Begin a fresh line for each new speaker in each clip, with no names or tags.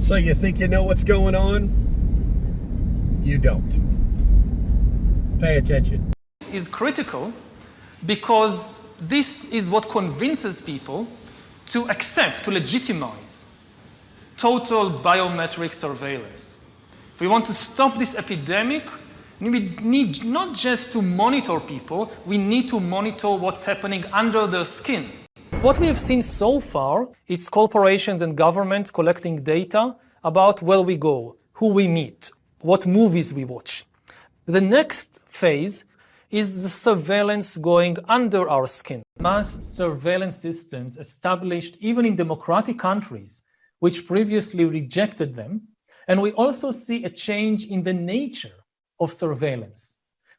So you think you know what's going on? You don't. Pay attention.
Is critical because this is what convinces people to accept, to legitimize total biometric surveillance. If we want to stop this epidemic, we need not just to monitor people, we need to monitor what's happening under their skin. What we have seen so far, it's corporations and governments collecting data about where we go, who we meet, what movies we watch. The next phase is the surveillance going under our skin. Mass surveillance systems established even in democratic countries, which previously rejected them. And we also see a change in the nature of surveillance.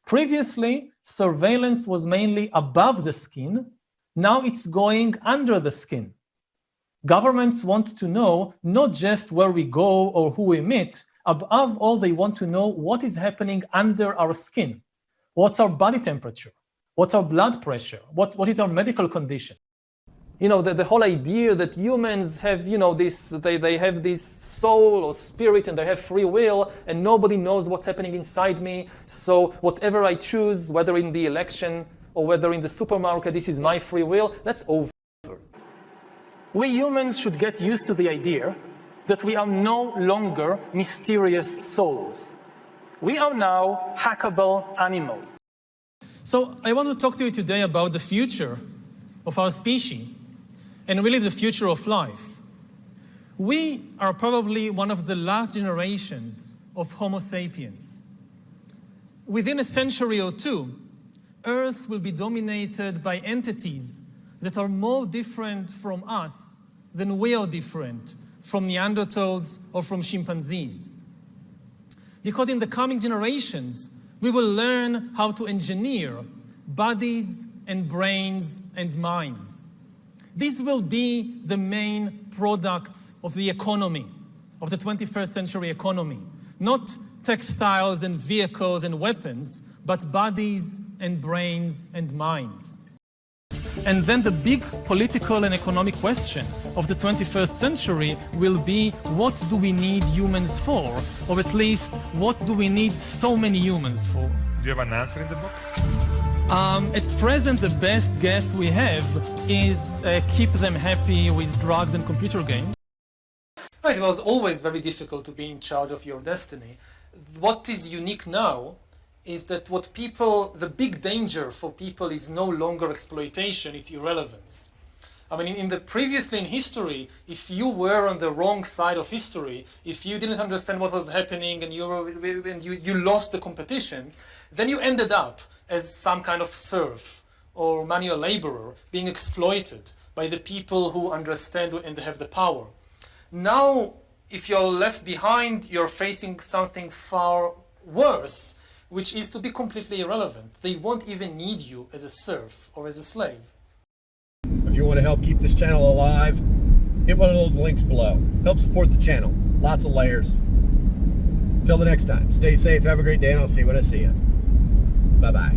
Previously, surveillance was mainly above the skin. Now it's going under the skin. Governments want to know not just where we go or who we meet. Above all, they want to know what is happening under our skin. What's our body temperature? What's our blood pressure? What is our medical condition? You know, the whole idea that humans have, you know, they have this soul or spirit and they have free will and nobody knows what's happening inside me. So whatever I choose, whether in the election or whether in the supermarket, this is my free will, that's over. We humans should get used to the idea that we are no longer mysterious souls. We are now hackable animals. So I want to talk to you today about the future of our species and really the future of life. We are probably one of the last generations of Homo sapiens. Within a century or two, Earth will be dominated by entities that are more different from us than we are different from Neanderthals or from chimpanzees. Because in the coming generations, we will learn how to engineer bodies and brains and minds. These will be the main products of the economy, of the 21st century economy. Not textiles and vehicles and weapons, but bodies and brains and minds. And then the big political and economic question of the 21st century will be, what do we need humans for? Or at least, what do we need so many humans for?
Do you have an answer in the book?
At present, the best guess we have is keep them happy with drugs and computer games. Right, it was always very difficult to be in charge of your destiny. What is unique now is that the big danger for people is no longer exploitation, it's irrelevance. I mean, previously in history, if you were on the wrong side of history, if you didn't understand what was happening and you lost the competition, then you ended up as some kind of serf or manual laborer being exploited by the people who understand and have the power. Now, if you're left behind, you're facing something far worse, which is to be completely irrelevant. They won't even need you as a serf or as a slave.
If you want to help keep this channel alive, hit one of those links below. Help support the channel. Lots of layers. Until the next time, stay safe, have a great day, and I'll see you when I see you. Bye-bye.